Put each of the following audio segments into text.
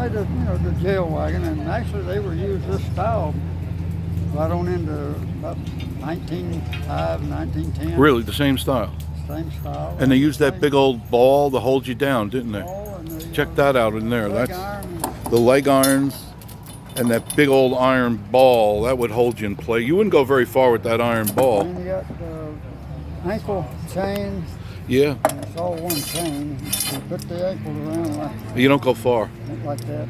made the jail wagon, and actually they were used this style right on into about 1905, 1910. Really, the same style. Same style. And they used that big old ball to hold you down, didn't they? Check that out in there. That's the leg irons and that big old iron ball that would hold you in place. You wouldn't go very far with that iron ball. And you got the ankle chain. Yeah. And it's all one chain. You put the ankle around You don't go far. like that.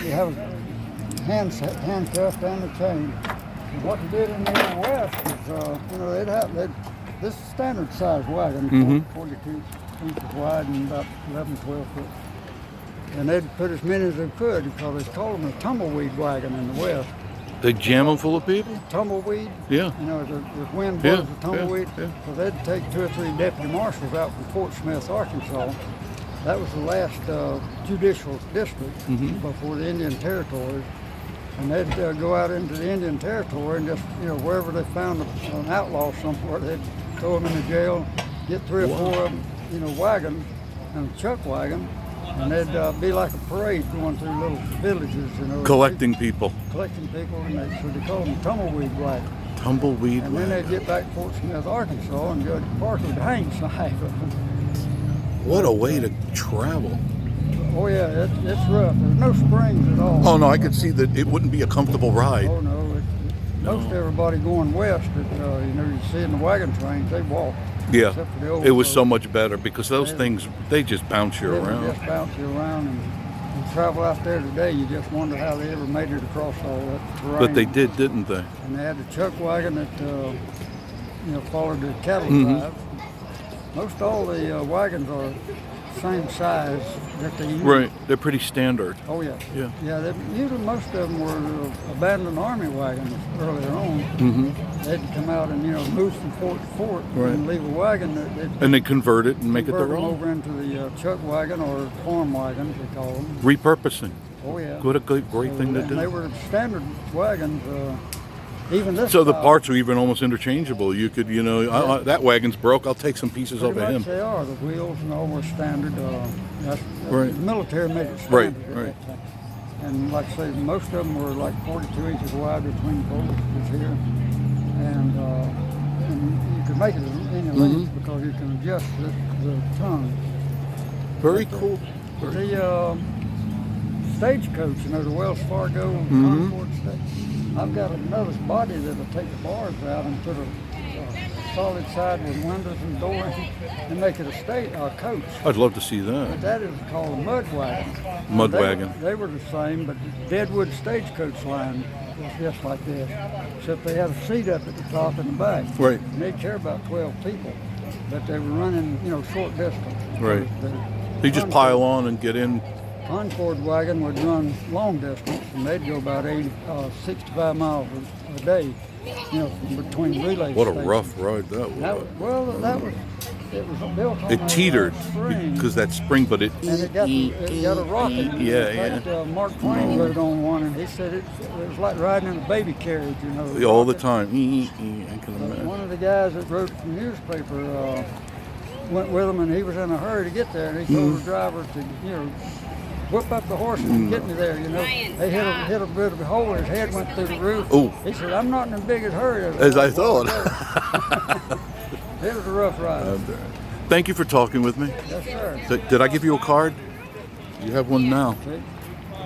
You have a handcuffed and the chain. And what they did in the West is, this is standard size wagon, 42 inches wide and about 11, 12 foot. And they'd put as many as they could because they called them a tumbleweed wagon in the West. They jam them full of people? Tumbleweed. Yeah. The wind blows the tumbleweed. Yeah. So they'd take 2 or 3 deputy marshals out from Fort Smith, Arkansas. That was the last judicial district before the Indian Territories. And they'd go out into the Indian Territory and just, wherever they found an outlaw somewhere, they'd throw them in the jail, get 3 or 4 of them, wagons, and a chuck wagon, and they'd be like a parade going through little villages, Collecting people. Collecting people, and so they called them tumbleweed wagon. Tumbleweed And then they'd get back to Fort Smith, Arkansas, and Judge Parker would hang side of them. What a way to travel. Oh yeah, it's rough. There's no springs at all. Oh no, I could see that it wouldn't be a comfortable ride. Oh no, most everybody going west that you see in the wagon trains, they walk. Yeah, Except for the old it was folks. so much better because those things, they just bounce you They would around. just bounce you around, and travel out there today, you just wonder how they ever made it across all that terrain. But they did, didn't they? And they had the chuck wagon that followed the cattle drive. Most all the wagons are same size that they use. Right, they're pretty standard. Oh yeah. Yeah. Yeah, usually most of them were abandoned army wagons earlier on. They'd come out and move from fort to fort and leave a wagon. And they convert it and make it convert their them own. over into the chuck wagon or farm wagons, they call them. Repurposing. Oh yeah. What a great thing to And do. they were standard wagons. Even this. So the parts are even almost interchangeable. You could, that wagon's broke. I'll take some pieces Pretty off of much him. they are. The wheels and all were standard. The military made it Right, standard at right. that time. And like I say, most of them were like 42 inches wide between poles here. And you could make it any length because you can adjust the tongue. Very cool. The stagecoach, the Wells Fargo Concord stage. I've got another body that'll take the bars out and put a solid side with windows and doors and make it a coach. I'd love to see But that. that is called a mud wagon. Mud They- wagon. They were the same, but the Deadwood stagecoach line was just like this, except they had a seat up at the top and the back. Right. And they carry about 12 people, but they were running, short distance. Right. The You just pile on and get in. Concord wagon would run long distance, and they'd go about 65 miles a day, between relay What a stations. rough ride that was. It was built on It teetered a spring, because that spring, but it. and it got a rocket. Yeah, In fact, Mark Twain rode on one, and he said it was like riding in a baby carriage, All the rocket. time. I can imagine. One of the guys that wrote the newspaper went with him, and he was in a hurry to get there, and he told the driver to, whip up the horse and get me there, They hit a bit of a hole, his head went through the roof. Ooh. He said, I'm not in a big hurry. As I thought. It was a rough ride. Thank you for talking with me. Yes, sir. Did I give you a card? You have one now. See?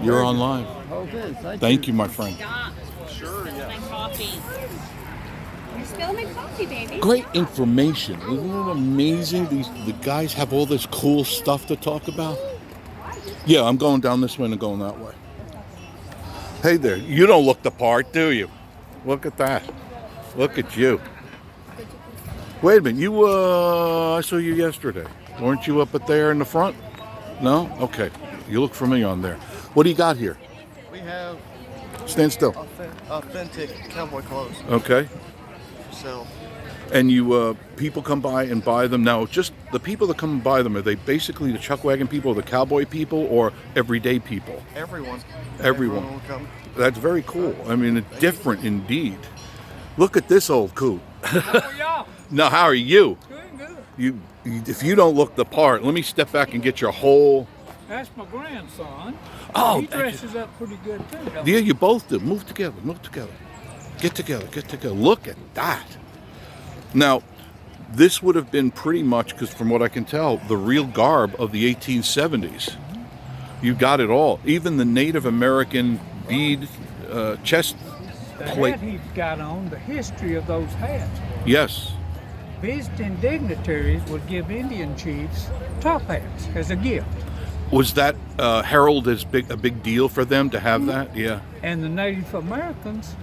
You're on live. Okay, Thank you, my friend. Sure, yeah. My coffee. You're spilling my coffee, baby. Great information. Isn't it amazing? The guys have all this cool stuff to talk about. Yeah, I'm going down this way and going that way. Hey there, you don't look the part, do you? Look at that. Look at you. Wait a minute, I saw you yesterday. Weren't you up at there in the front? No? Okay. You look familiar on there. What do you got here? We have Stand still. authentic cowboy clothes Okay. for sale. And people come by and buy them. Now, just the people that come and buy them, are they basically the chuck wagon people, or the cowboy people, or everyday people? Everyone. Everyone. will come. That's very cool. I mean, it's different indeed. Look at this old coot. Now, how are you? Good, good. If you don't look the part, let me step back and get your whole That's my grandson. Oh, He dresses up pretty good too. Don't yeah, you both do. Move together. Move together. Get together. Get together. Look at that. Now, this would have been pretty much, because from what I can tell, the real garb of the 1870s. You got it all. Even the Native American bead chest The plate. hat he's got on, the history of those hats. Yes. Visiting dignitaries would give Indian chiefs top hats as a gift. Was that heralded as a big deal for them to have that? Yeah. And the Native Americans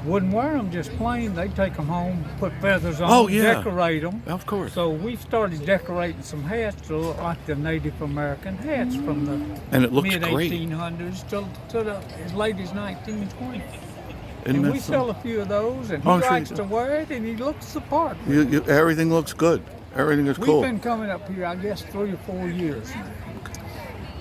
wouldn't wear them just plain. They'd take them home, put feathers on Oh, them, yeah. decorate them. Of course. So we started decorating some hats to look like the Native American hats from the And it looks great. mid-1800s to the, as late as 1920. Isn't And that we something? sell a few of those, and he Oh, I'm sure likes you to do. wear it, and he looks the part. Everything looks good. Everything is We've cool. been coming up here, I guess, 3 or 4 years now.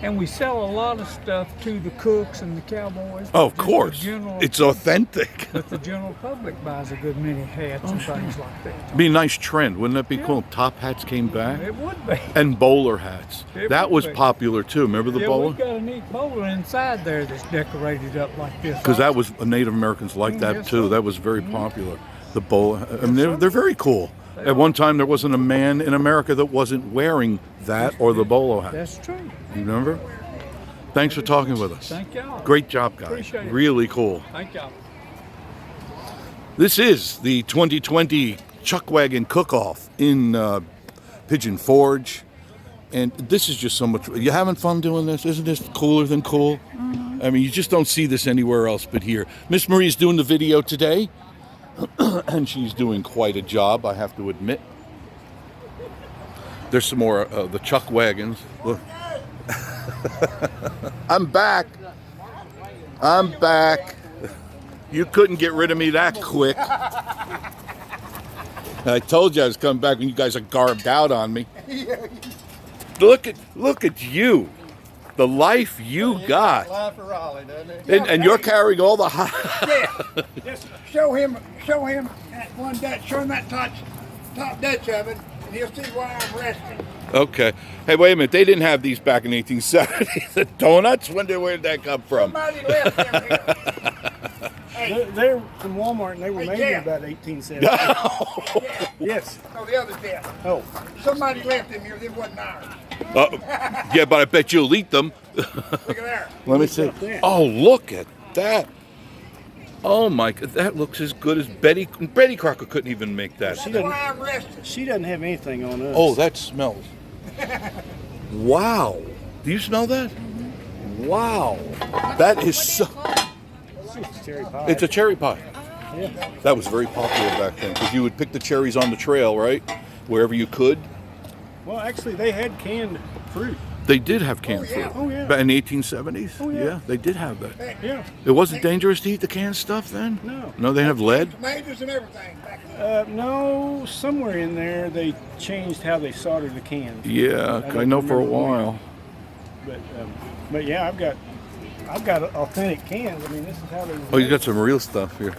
And we sell a lot of stuff to the cooks and the cowboys. Oh, of Just the course. general- It's authentic. But the general public buys a good many hats and things like that. Be a nice trend. Wouldn't that be cool? Top hats came back. It would be. And bowler hats. It That would was be. popular too. Remember the Yeah, bowler? we've got a neat bowler inside there that's decorated up like this. Because that was Native Americans like that yes, too. sir. That was very popular. The bowler. I mean, they're very cool. At one time, there wasn't a man in America that wasn't wearing that or the bolo hat. That's true. You remember? Thanks for talking with us. Thank y'all. Great job, guys. Appreciate it. Really cool. Thank y'all. This is the 2020 Chuck Wagon Cook-Off in Pigeon Forge. And this is just so much. You having fun doing this? Isn't this cooler than cool? I mean, you just don't see this anywhere else but here. Miss Marie's doing the video today. And she's doing quite a job, I have to admit. There's some more the Chuck Wagons. Look. I'm back. I'm back. You couldn't get rid of me that quick. I told you I was coming back when you guys are garbed out on me. Look at you. The life you got. Life of Raleigh, doesn't it? And you're carrying all the high. Just show him that one Dutch, show him that top Dutch of it, and he'll see why I'm resting. Okay. Hey, wait a minute. They didn't have these back in 1870. The donuts? Where did that come from? Somebody left them here. Hey, They're from Walmart and they were Hey, made Jeff. in about 1870. Yes. no, the other Jeff. Oh, Somebody left them here. They wasn't ours. Yeah, but I bet you'll eat them. Look at there. Let me see. Oh, look at that. Oh my God, that looks as good as Betty Crocker couldn't even make that. That's why I'm resting. she doesn't have anything on us. Oh, that smells. Wow. Do you smell that? Wow. That is so. It's just a cherry pie. It's a cherry pie. Yeah. That was very popular back then because you would pick the cherries on the trail, right? Wherever you could. Well, actually, they had canned fruit. They did have canned fruit. Oh, yeah. But in the 1870s? Oh, yeah. They did have that. Yeah. It wasn't dangerous to eat the canned stuff then? No. No, they have lead? Tomatoes and everything back then. No, somewhere in there they changed how they soldered the cans. Yeah, don't I know for a remember when. while. But yeah, I've got authentic cans. I mean, this is how they. Oh, you got some real stuff here.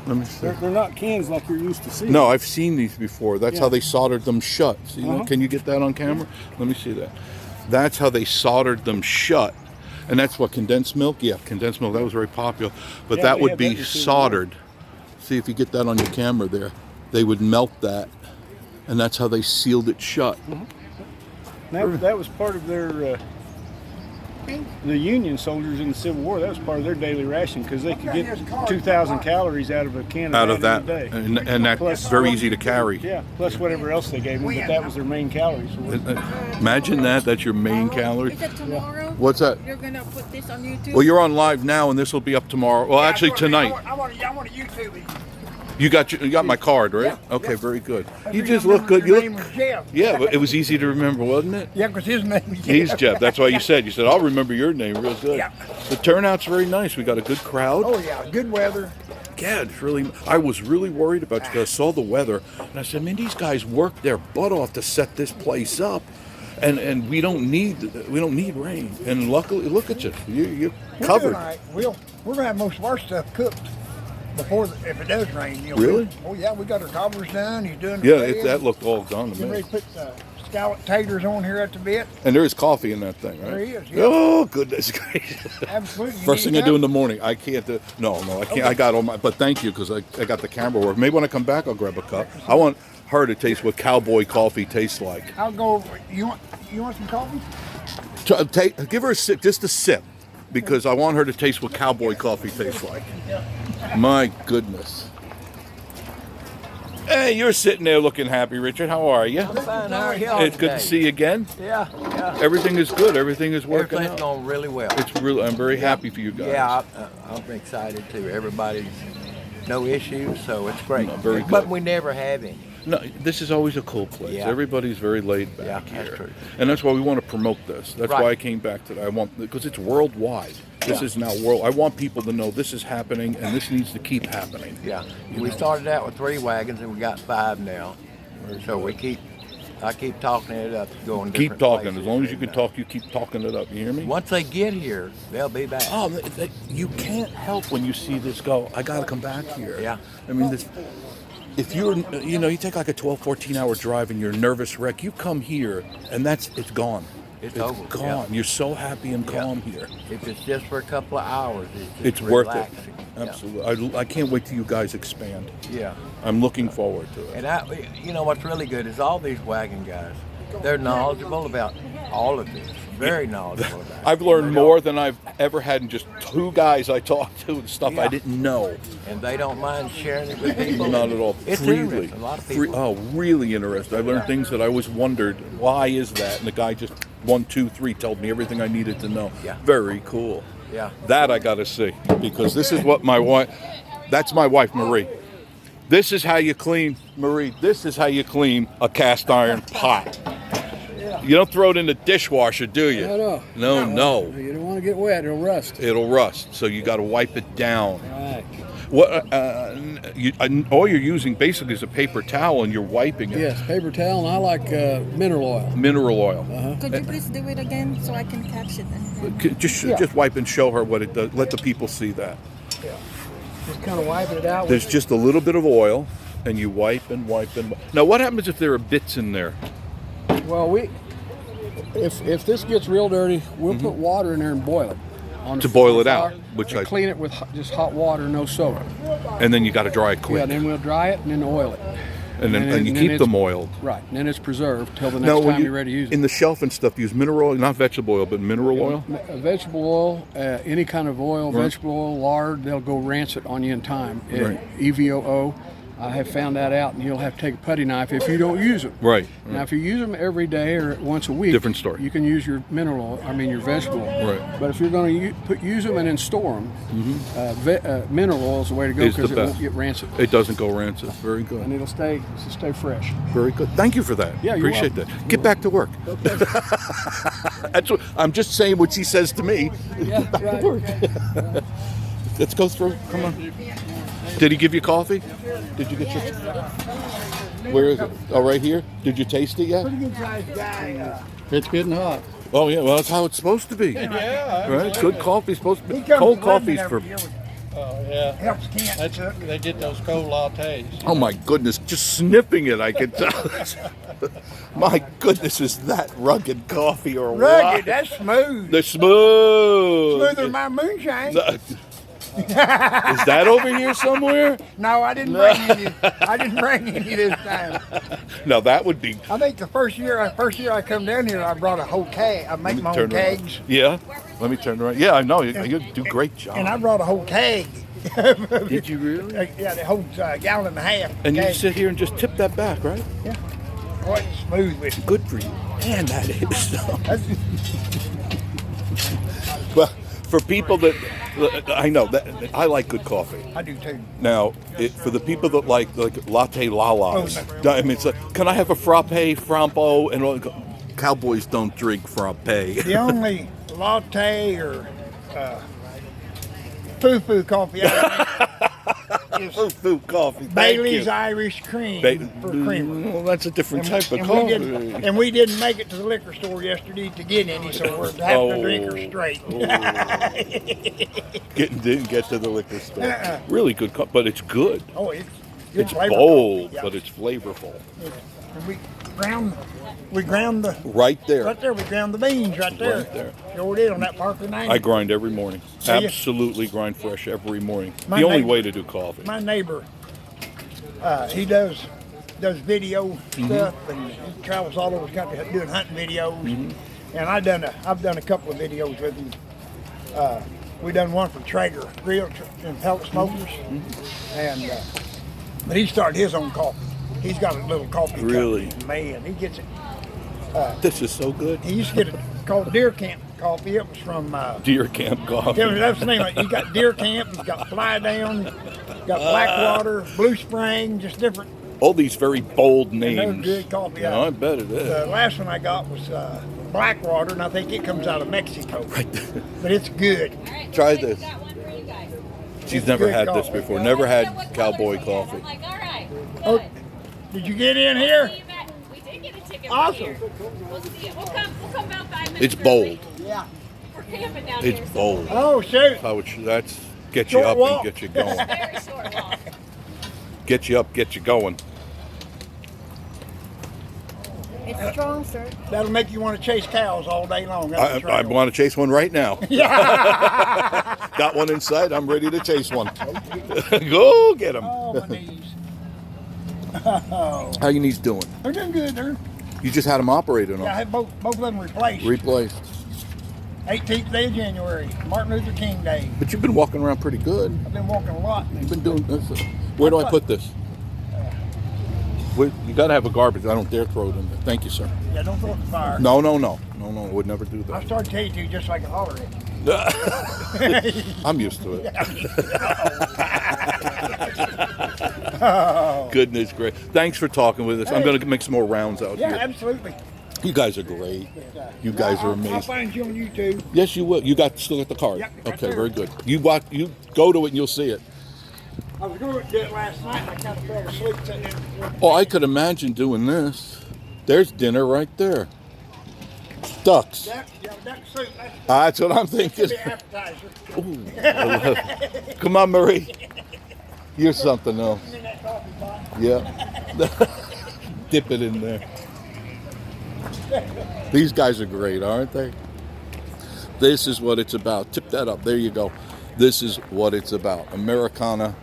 Let me see. They're not cans like you're used to seeing. No, I've seen these before. That's Yeah. how they soldered them shut. See, can you get that on camera? Let me see that. That's how they soldered them shut. And that's what, condensed milk? Yeah, condensed milk. That was very popular. But Yeah, that they would have be that machine soldered. See if you get that on your camera there. They would melt that. And that's how they sealed it shut. That was part of their. The Union soldiers in the Civil War, that was part of their daily ration because they could get 2,000 calories out of a can Out of of that that. in a day. And that's Plus- very easy to carry. Yeah, plus whatever else they gave them, but that was their main calories. Imagine that. That's your main calorie. Is it tomorrow? What's that? You're gonna put this on YouTube? Well, you're on live now, and this will be up tomorrow. Well, actually, tonight. I want to YouTube it. You got my card, right? Okay, very good. You just Remember look good. your You name look. was Jeff. Yeah, but it was easy to remember, wasn't it? Yeah, because his name was Jeff. He's Jeff. That's why you said. I'll remember your name real good. Yeah. The turnout's very nice. We got a good crowd. Oh, yeah. Good weather. Yeah, it's really. I was really worried about you because I saw the weather, and I said, "Man, these guys worked their butt off to set this place up, and we don't need rain. And luckily, look at you. You're We're covered. doing all right. We're going to have most of our stuff cooked before, if it does rain. Really? Oh, yeah. We got our cobblers done. He's doing the Yeah, bed. that looked all done to Getting me. ready to put scalloped taters on here at the bit. And there is coffee in that thing, right? There is, yeah. Oh, goodness gracious. Absolutely. You First need thing I do that? in the morning, I can't do, no, I can't. I got all my, but thank you, because I got the camera work. Maybe when I come back, I'll grab a cup. I want her to taste what cowboy coffee tastes like. I'll go over. You want some coffee? Give her a sip, just a sip, because I want her to taste what cowboy coffee tastes like. My goodness. Hey, you're sitting there looking happy, Richard. How are you? I'm fine. How are y'all It's good to today? see you again. Yeah. Everything is good. Everything is working Everything's out. going really well. It's really. I'm very happy for you guys. Yeah, I'm excited too. Everybody's no issues, so it's great. No, very good. But we never have any. No, this is always a cool place. Yeah. Everybody's very laid back Yeah, here, that's true. and that's why we want to promote this. That's Right. why I came back today. I want, because it's worldwide. This Yeah. is now world. I want people to know this is happening, and this needs to keep happening. Yeah. You We know. started out with 3 wagons and we got 5 now. So I keep talking it up, going Keep different talking. places. As long as you can And, talk, you keep talking it up. You hear me? Once they get here, they'll be back. Oh, you can't help when you see this go, I got to come back here. Yeah. I mean, this, if you're, you take like a 12, 14-hour drive and you're a nervous wreck, you come here and it's gone. It's over, gone. yeah. You're so happy and calm here. If it's just for a couple of hours, It's worth it. relaxing. Yeah. Absolutely. I can't wait till you guys expand. Yeah. I'm looking forward to it. And you know what's really good is all these wagon guys, they're knowledgeable about all of this. Very knowledgeable about it. I've learned more than I've ever had in just 2 guys I talked to and stuff I Yeah. didn't know. And they don't mind sharing it with people. Not at all. It's Freely. interesting. A lot of people. Oh, really interesting. I learned things that I always wondered, why is that? And the guy just 1, 2, 3 told me everything I needed to know. Yeah. Very cool. Yeah. That I got to see, because this is what my wife, that's my wife, Marie. This is how you clean, Marie, this is how you clean a cast iron pot. You don't throw it in the dishwasher, do you? No. You don't want to get wet; it'll rust. It'll rust, so you got to wipe it down. Right. What? All you're using basically is a paper towel, and you're wiping it. Yes, paper towel, and I like mineral oil. Mineral oil. Could you please do it again so I can catch it? Just wipe and show her what it does. Let the people see that. Just kind of wiping it out. There's just a little bit of oil, and you wipe and wipe and. Now, what happens if there are bits in there? Well, if this gets real dirty, we'll put water in there and boil it. To boil it out, fire, which and I- clean it with just hot water, no soda. And then you got to dry it Yeah, quick, then we'll dry it and then oil it. and you then keep it's- them oiled. Right, and then it's preserved till the next Now, time you're ready to use it. in the shelf and stuff, use mineral oil, not vegetable oil, but mineral oil. Vegetable oil, any kind of oil, Right. vegetable oil, lard, they'll go rancid on you in time. Right. EVOO, I have found that out, and you'll have to take a putty knife if you don't use them. Right. Now, if you use them every day or once a week, Different story. You can use your your vegetable oil. Right. But if you're going to use them and then store them, mineral oil is the way to go Is the because it best. won't get rancid. It doesn't go rancid. Very And good. it'll stay fresh. Very good. Thank you for that. Yeah, you're Appreciate welcome. that. Get back to work. That's what, I'm just saying what she says to me. Yeah, right. Let's go through. Come on. Did he give you coffee? Did you get your? Where is it? Oh, right here. Did you taste it yet? It's good and hot. Oh yeah. Well, that's how it's supposed to be. Yeah. Right. Good coffee's supposed to be. He comes Cold to London coffee's every for. year with- Yeah. Helps Kent. They get those cold lattes. Oh my goodness! Just sniffing it, I can tell. My goodness, is that rugged coffee or Rugged, what? that's smooth. The smooth. Smoother than my moonshine. Is that over here somewhere? No, I didn't bring any. I didn't bring any this time. No, that would be. I think the first year I come down here, I brought a whole keg. I make my own Turn around. kegs, Yeah. Let me turn around. Yeah, I know. You do a great job. and I brought a whole keg. Did you really? Yeah, the whole gallon and a half. And you keg. sit here and just tip that back, right? Oh, it's smooth with it. Good for you. Man, that is. That's- Well, for people that I know that I like good coffee. I do too. Now, for the people that like latte lalas, I mean, it's like, can I have a frappe, frampo, and all? Cowboys don't drink frappe. The only latte or foo-foo coffee I drink is Food coffee. Thank Bailey's you. Irish cream for creamer. Well, that's a different type of and coffee. we didn't make it to the liquor store yesterday to get any, so we're having to drink her straight. Didn't get to the liquor store. Uh-uh. Really good, but it's good. Oh, it's It's flavorful. bold, Yeah. but it's flavorful. And We ground the Right there. right there. We ground the beans right there. Right there. Sure did on that Parker 90. I grind every morning. Do you? Absolutely grind fresh every morning. My The only neighbor- way to do coffee. My neighbor, he does video stuff, and he travels all over the country doing hunting videos. And I've done a couple of videos with him. We done one for Traeger Grill and pellet smokers, and but he started his own coffee. He's got a little coffee Really? company. Man, he gets it. This is so good. He used to get it called Deer Camp coffee. It was from Deer Camp coffee. that's the name of it. He's got Deer Camp, he's got Fly Down, got Blackwater, Blue Spring, just different. All these very bold And they're names. good coffee. Yeah, I bet it is. The last one I got was Blackwater, and I think it comes out of Mexico. Right. But it's good. Try this. Got one for you guys. She's It's never good had this coffee. before. Never had What cowboy colors we have? coffee. I'm like, all right, good. Oh, did you get in here? See you back. We did get a ticket. Awesome. Here. We'll see you. We'll come about 5 minutes. It's bold. early. Yeah. We're camping down It's here. bold. Oh, shoot. That's get you Short up walk. and get you going. Very short walk. Get you up, get you going. It's strong, sir. That'll make you want to chase cows all day long. I want to chase one right now. Yeah. Got one in sight. I'm ready to chase one. Go get him. Oh, my knees. How your knees doing? They're doing good. You just had them operated Yeah, I on. had both of them replaced. Replaced. 18th day of January, Martin Luther King Day. But you've been walking around pretty good. I've been walking a lot. You've been doing this. Where do I put this? You got to have a garbage. I don't dare throw it in there. Thank you, sir. Yeah, don't throw it in the fire. No. I would never do I that. started telling you just so I can holler at you. I'm used to it. Oh. Goodness great. Thanks for talking with us. I'm Hey. going to make some more rounds out Yeah, here. absolutely. You guys are great. You guys are I'll amazing. find you on YouTube. Yes, you will. You still got the card. Yep, right Okay, there. very good. You go to it and you'll see it. I was going to do it last night and I kind of fell asleep sitting there. Oh, I could imagine doing this. There's dinner right there. Ducks. Duck soup. That's what I'm That thinking. should be appetizer. Come on, Marie. You're something else. In that coffee pot. Yeah. Dip it in there. These guys are great, aren't they? This is what it's about. Tip that up. There you go. This is what it's about. Americana.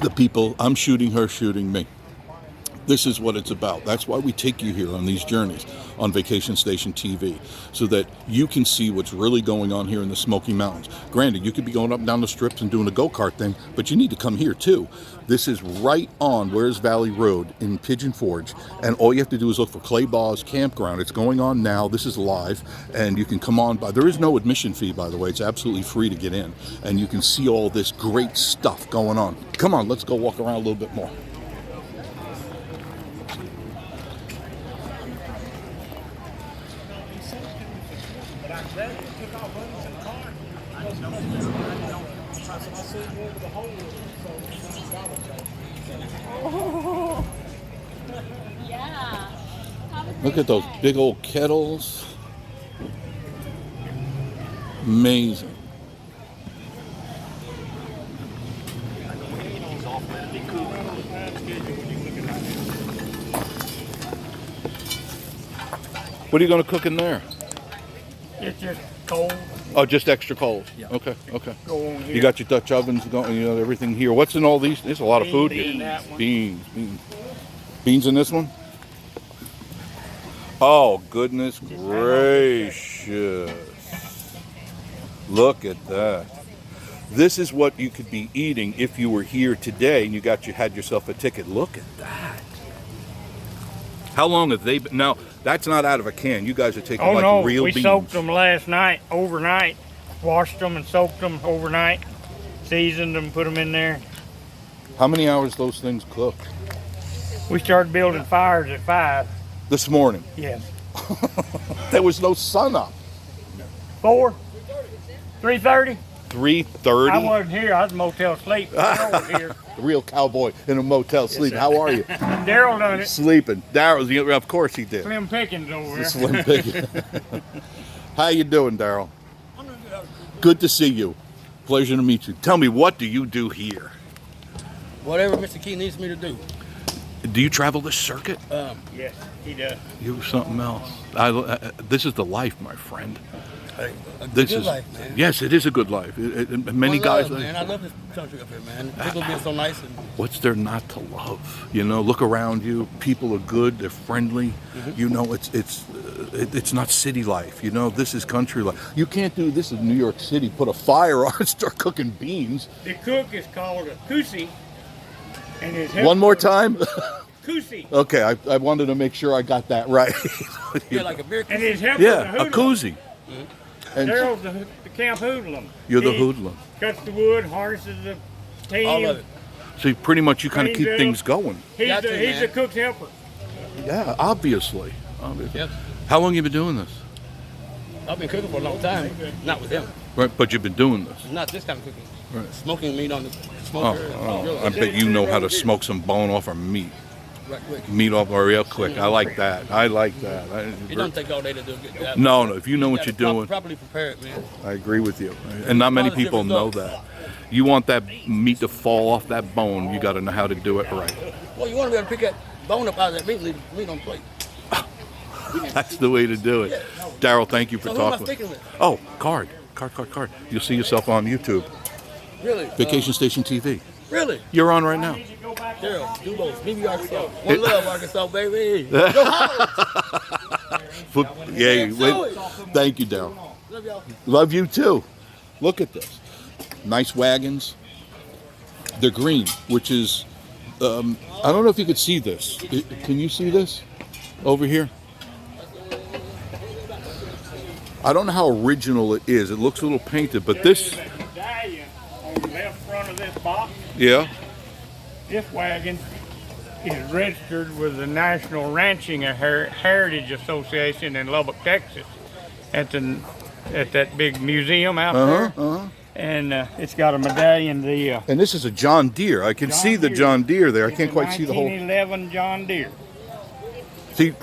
The people, I'm shooting her, shooting me. This is what it's about. That's why we take you here on these journeys on Vacation Station TV, so that you can see what's really going on here in the Smoky Mountains. Granted, you could be going up and down the strips and doing a go-kart thing, but you need to come here too. This is right on Wares Valley Road in Pigeon Forge, and all you have to do is look for CLABOUGH'S Campground. It's going on now. This is live, and you can come on by. There is no admission fee, by the way. It's absolutely free to get in, and you can see all this great stuff going on. Come on, let's go walk around a little bit more. Yeah. Look at those big old kettles. Amazing. What are you going to cook in there? It's just cold. Oh, just extra cold. Yeah. Okay. Go on here. You got your Dutch ovens going, you know, everything here. What's in all these? There's a lot of food Beans in here. that one. Beans. Beans in this one? Oh, goodness gracious. Look at that. This is what you could be eating if you were here today and you had yourself a ticket. Look at that. How long have they been? Now, that's not out of a can. You guys are taking real we beans. soaked them last night, overnight. Washed them and soaked them overnight. Seasoned them, put them in there. How many hours those things cook? We started building fires at 5. This morning. Yes. There was no sun up. 4? 3:30? 3:30. I wasn't here. I was motel sleep. Daryl was here. The real cowboy in a motel sleeping. How are you? Daryl done it. Sleeping. Daryl, of course he did. Slim Pickens over there. Slim Pickens. How you doing, Daryl? Good to see you. Pleasure to meet you. Tell me, what do you do here? Whatever Mr. Key needs me to do. Do you travel the circuit? Yes, he does. You something else. This is the life, my friend. This is life, man. Yes, it is a good life. Many guys. Man, I love this country up here, man. People being so nice. And what's there not to love? You know, look around you. People are good. They're friendly. You know, it's not city life. You know, this is country life. You can't do this in New York City. Put a fire on and start cooking beans. The cook is called a kusi. And his One more time. Kusi. Okay, I wanted to make sure I got that right. yeah, like a beer. And his helper, Yeah, a koozie. And Daryl's the camp hoodlum. You're the hoodlum. Cuts the wood, harnesses the team. All of it. So pretty much you kind of Cleans keep up. things going. He's the cook's helper. Yeah, obviously. Yep. How long you been doing this? I've been cooking for a long time. Not with him. Right, but you've been doing this. Not this kind of cooking. Right. Smoking meat on the smoker. I bet you know how to smoke some bone off of meat. Right quick. Meat off real quick. I like that. I like that. It don't take all day to do a good job. No, if you know what gotta you're doing. Properly prepared, man. I agree with you. And not many people know that. You want that meat to fall off that bone, you got to know how to do it right. Well, you want to be able to pick that bone up out of that meat, leave the meat on the plate. That's the way to do it. Daryl, thank you for So who am I talking. sticking with? Oh, card. You'll see yourself on YouTube. Really? Vacation Station TV. Really? You're on right now. Daryl, do those. Meet Arkansas. One love, Arkansas, baby. Yeah, thank you, Daryl. Love y'all. Love you too. Look at this. Nice wagons. They're green, which is, I don't know if you could see this. Can you see this over here? I don't know how original it is. It looks a little painted, but this. Medallion on the left front of this box. Yeah. This wagon is registered with the National Ranching Heritage Association in Lubbock, Texas, at that big museum out there. And it's got a medallion. And this is a John Deere. I can see the John Deere there. I can't quite see the whole. 1911 John Deere. See,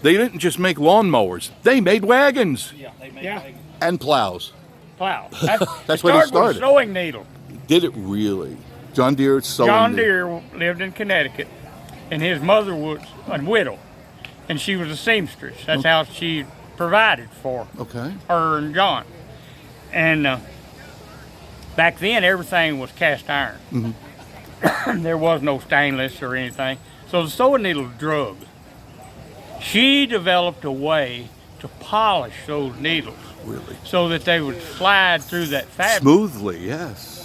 they didn't just make lawnmowers. They made wagons. Yeah. And plows. Plow. That's where they started. With a sewing needle. Did it really? John Deere sewing. John Deere lived in Connecticut, and his mother was a widow, and she was a seamstress. That's how she provided for her and John. And back then, everything was cast iron. There was no stainless or anything. So the sewing needle was drug. She developed a way to polish those needles. Really? So that they would slide through that fabric. Smoothly, yes.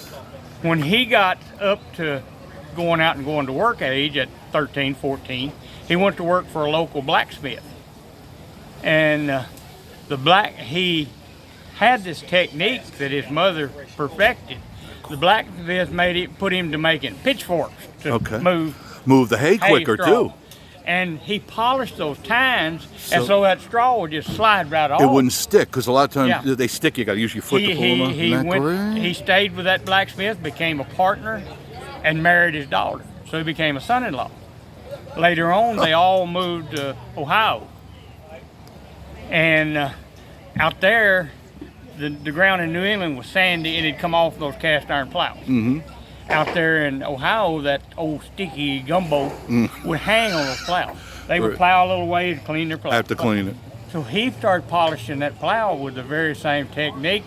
When he got up to going to work age at 13, 14, he went to work for a local blacksmith. And he had this technique that his mother perfected. The blacksmith put him to making pitchforks to move the hay quicker too. And he polished those tines, and so that straw would just slide right off. It wouldn't stick, because a lot of times they stick. You got to use your foot to pull them up. He stayed with that blacksmith, became a partner, and married his daughter. So he became a son-in-law. Later on, they all moved to Ohio. And out there, the ground in New England was sandy, and it'd come off those cast iron plows. Out there in Ohio, that old sticky gumbo would hang on those plows. They would plow a little ways and clean their plow. Have to clean it. So he started polishing that plow with the very same technique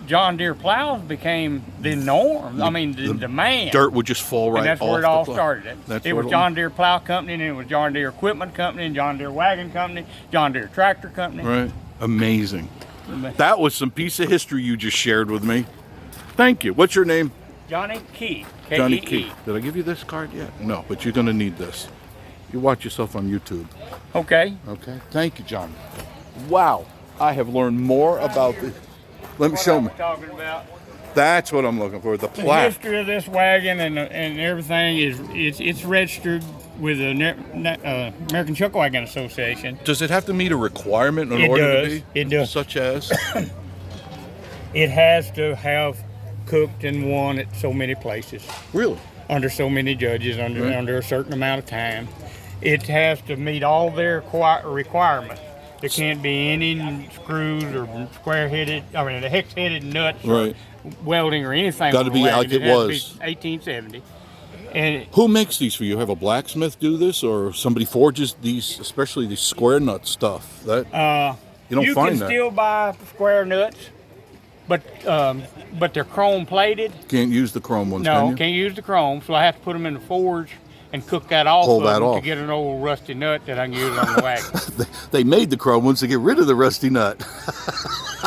John Deere plows became the norm. The demand. Dirt would just fall right off. And that's where it all started. It was John Deere Plow Company, and it was John Deere Equipment Company, and John Deere Wagon Company, John Deere Tractor Company. Right. Amazing. That was some piece of history you just shared with me. Thank you. What's your name? Johnny Key. K-E-E. Johnny Key. Did I give you this card yet? No, but you're going to need this. You watch yourself on YouTube. Okay. Okay. Thank you, John. Wow. I have learned more about this. Let me show me. Talking about. That's what I'm looking for. The The plaque. history of this wagon and everything it's registered with the American Chuck Wagon Association. Does it have to meet a requirement in order to be? It does. Such as? It has to have cooked and won at so many places. Really? Under so many judges, under a certain amount of time. It has to meet all their requirements. There can't be any screws or the hex-headed nuts or welding or anything. Got to be like it was. 1870. And who makes these for you? Have a blacksmith do this, or somebody forges these, especially these square nut stuff? That you don't find can that. still buy square nuts, but they're chrome plated. Can't use the chrome ones. No, can you? can't use the chrome, so I have to put them in the forge and cook that off Pull of that them off. to get an old rusty nut that I can use on the wagon. They made the chrome ones to get rid of the rusty nut.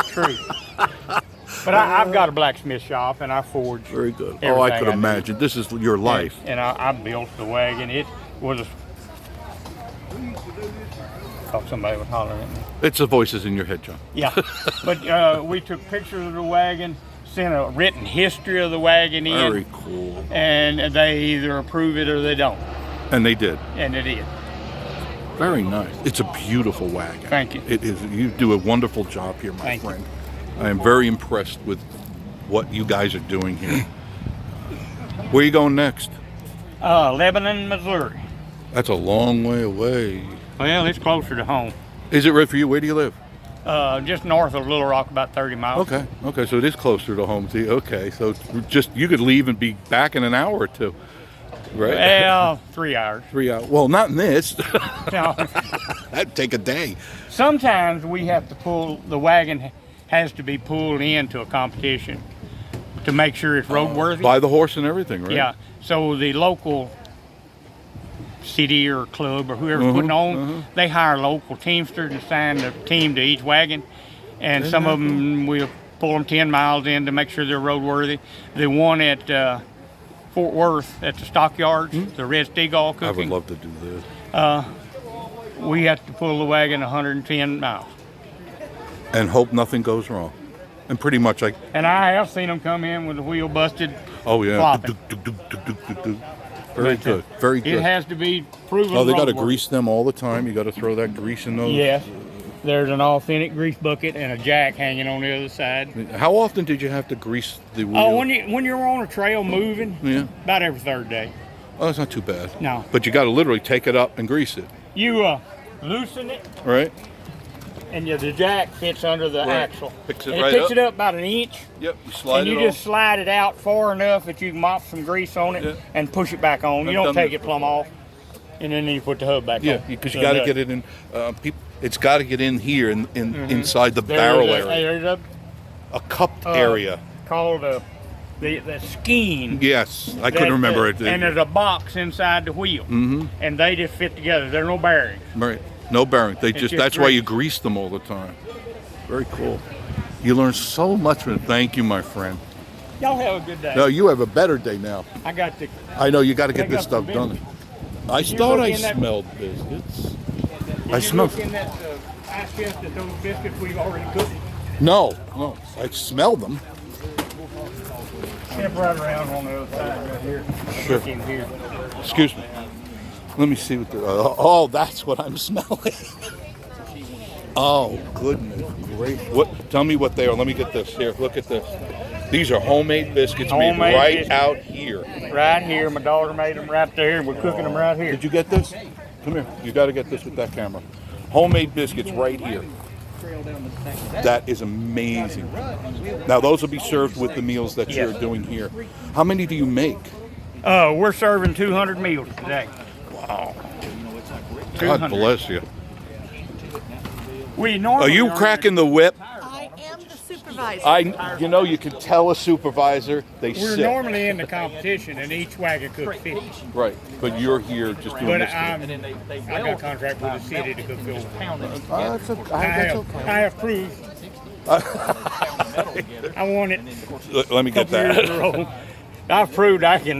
True. But I've got a blacksmith shop and I forge. Very good. Oh, I could imagine. This is your life. And I built the wagon. It was a... Thought somebody was hollering at me. It's the voices in your head, John. Yeah. But we took pictures of the wagon, sent a written history of the wagon in. Very cool. And they either approve it or they don't. And they did. And they did. Very nice. It's a beautiful wagon. Thank you. It is. You do a wonderful job here, my Thank you. friend. I am very impressed with what you guys are doing here. Where are you going next? Lebanon, Missouri. That's a long way away. Well, it's closer to home. Is it right for you? Where do you live? Just north of Little Rock, about 30 miles. Okay. Okay. So it is closer to home to you. Okay. So it's just you could leave and be back in an hour or two, right? Well, 3 hours. 3 hours. Well, not in this. No. That'd take a day. Sometimes we have to pull, the wagon has to be pulled into a competition to make sure it's roadworthy. By the horse and everything, right? Yeah. So the local city or club or whoever's putting on, they hire local teamsters and assign the team to each wagon. And some of them, we'll pull them 10 miles in to make sure they're roadworthy. The one at Fort Worth at the stockyards, the Red Steagall cooking. I would love to do this. We have to pull the wagon 110 miles. And hope nothing goes wrong. And pretty much And I have seen them come in with the wheel busted. Oh yeah. Flopping. Very good. Very good. It has to be proven. Oh, they got to roadworthy. grease them all the time. You got to throw that grease in those. Yes. There's an authentic grease bucket and a jack hanging on the other side. How often did you have to grease the wheel? Oh, when you're on a trail moving, Yeah. about every third day. Oh, it's not too bad. No. But you got to literally take it up and grease it, You loosen it, right? and the jack fits under the axle. Picks it And right picks up. it up about an inch. Yep. You slide And you it just slide it out far enough that you can mop some grease on it Yeah. and push it back on. You I've don't done take that. it plumb off, and then you put the hub back on. Yeah, because you got to get it in. It's got to get in here, inside the There's barrel a- area, There's a cupped area. called the skein. Yes, I couldn't remember it. And there's a box inside the wheel, and they just fit together. There are no bearings. Right. No bearing. They just that's why you grease. grease them all the time. Very cool. You learn so much from it. Thank you, my friend. Y'all have a good day. No, you have a better day now. I got to. I know you got to get Pick this up stuff the done. biscuits. I Did you thought look I in that- smelled biscuits. Did I you smell. look in that ice chest at those biscuits we've already cooked? No, I smelled them. Step right around on the other side right here. Sure. Look in here. Excuse me. Let me see what the. Oh, that's what I'm smelling. Oh goodness, great! What? Tell me what they are. Let me get this. Here, look at this. These are homemade biscuits made Homemade right biscuits. out here. Right here. My daughter made them right there, and we're cooking them right here. Did you get this? Come here. You got to get this with that camera. Homemade biscuits right here. That is amazing. Now those will be served with the meals that Yes. you're doing here. How many do you make? We're serving 200 meals today. Wow. 200. God bless you. We normally Are you cracking the whip? I am the supervisor. You can tell a supervisor. They We're sit. normally in the competition, and each wagon cooks 50. Right, but you're here just doing But this. I got a contract with the city to cook those. That's okay. I have proof. I want it. Let me get Couple years in a that. row. I've proved I can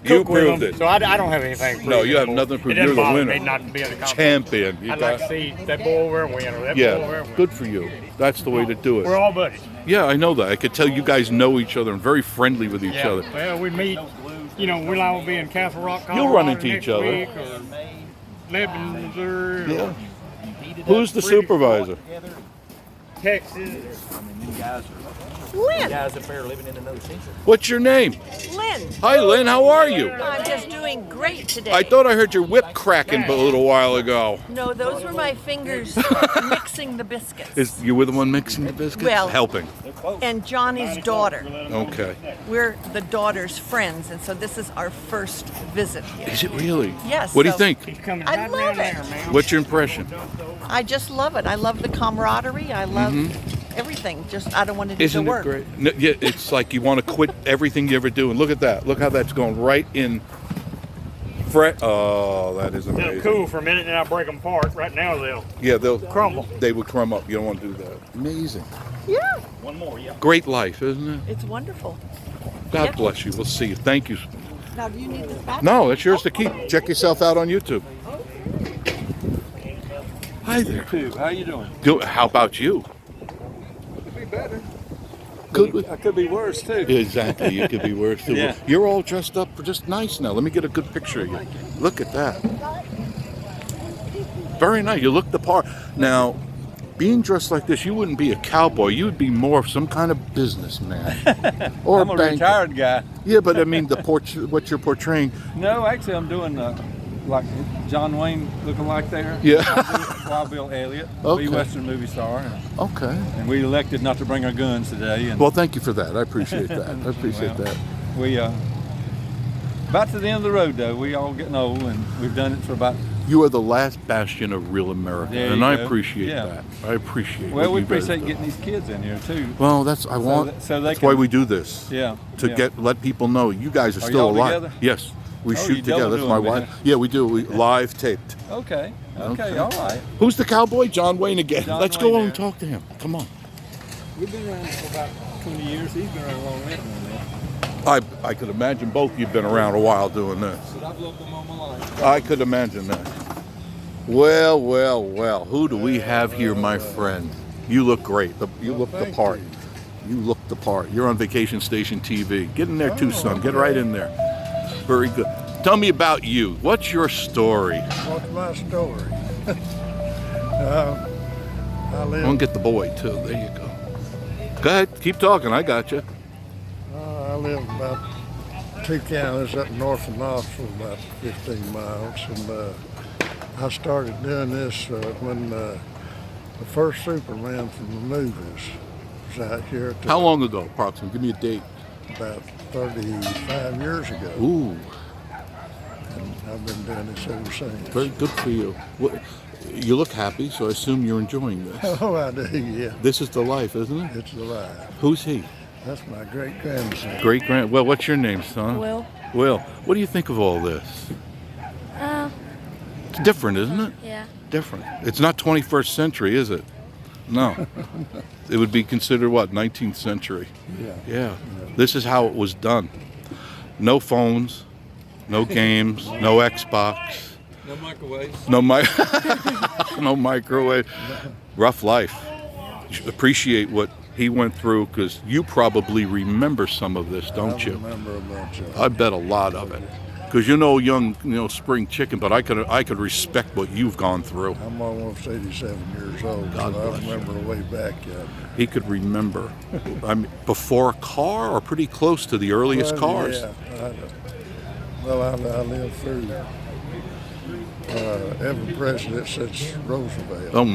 You cook with proved them, it. so I don't have anything to prove. No, you have anymore. nothing to prove. It doesn't You're the bother winner. me not to be in the competition. Champion. You I'd got- like to see that boy over there win or that boy over Yeah, there win. good for you. That's the way to do We're it. all buddies. Yeah, I know that. I could tell you guys know each other and very friendly with each Yeah. other. Well, we meet. We'll all be in Castle Rock, Colorado You'll run into next each other. week, or Lebanon, Missouri, Yeah. or Who's the supervisor? Texas. Lynn. Guys up there living in another century. What's your name? Lynn. Hi, Lynn. How are you? I'm just doing great today. I thought I heard your whip cracking a little while ago. No, those were my fingers mixing the biscuits. Is you were the one mixing the biscuits? Well, helping. And Johnny's daughter. Okay. We're the daughter's friends, and so this is our first visit here. Is it really? Yes. What do you so think? I love it. What's your impression? I just love it. I love the camaraderie. I love everything. Just I don't want to do Isn't the it work. great? No, yeah, it's like you want to quit everything you ever do. And look at that. Look how that's going right in. Oh, that is amazing. They'll cool for a minute and then I'll break them apart. Right now they'll crumble. They would crumble up. You don't want to do that. Amazing. Yeah. One more, yeah. Great life, isn't it? It's wonderful. God Yep. bless you. We'll see you. Thank you. Now, do you need this back? No, it's yours to keep. Check yourself out on YouTube. Hi there. How you doing? Good. How about you? Could be better. Good. I could be worse too. Exactly. You could be worse too. Yeah. You're all dressed up just nice now. Let me get a good picture of you. Look at that. Very nice. You look the part. Now, being dressed like this, you wouldn't be a cowboy. You would be more of some kind of businessman. Or I'm a banker. retired guy. Yeah, but I mean, what you're portraying. No, actually, I'm doing like John Wayne looking like there. Yeah. Wild Bill Elliott, Okay. the Western movie star. Okay. And we elected not to bring our guns today. And Well, thank you for that. I appreciate that. I appreciate that. we about to the end of the road though. We all getting old, and we've done it for about. You are the last bastion of real America, There and you I go. appreciate Yeah. that. I appreciate. Well, what we you guys appreciate do. getting these kids in here too. Well, that's I want. so they that's can- why we do this. Yeah. To yeah. let people know you guys are Are still y'all alive. together? Yes, we Oh, shoot you together. double That's my doing, wife. man. Yeah, we do. We live taped. Okay. Okay. Okay. All right. Who's the cowboy? John Wayne again. John Let's Wayne go on there. and talk to him. Come on. We've been around for about 20 years. He's been around longer than I could imagine both you've been around a while doing this. But I've loved him all my life. I could imagine that. Well, well, well. Who do we have here, my friend? You look great. You look the part. You look the part. You're on Vacation Station TV. Get in there too, son. Get right in there. Very good. Tell me about you. What's your story? What's my story? I I'm live. gonna get the boy too. There you go. Go ahead. Keep talking. I got you. I live about 2 counties up north of Knoxville, about 15 miles, and I started doing this when the first Superman from the movies was out here. At the, How long ago, approximately? Give me a date. About 35 years ago. Ooh, And I've been doing this ever since. very good for you. You look happy, so I assume you're enjoying this. Oh, I do, yeah. This is the life, isn't it? It's alive. Who's he? That's my great grandson. Great grand. Well, what's your name, son? Will. Will. What do you think of all this? It's different, isn't it? Yeah. Different. It's not 21st century, is it? No. It would be considered what? 19th century. Yeah. This is how it was done. No phones, no games, no Xbox, No microwaves. no microwave. Rough life. You should appreciate what he went through because you probably remember some of this, don't you? I remember a bunch of it. I bet a lot of it. Because young spring chicken, but I could respect what you've gone through. I'm almost 87 years old, God so I bless you. remember way back yet. He could remember. I mean, before a car or pretty close to the earliest Well, cars. Yeah, I lived through every president since Roosevelt. Oh my.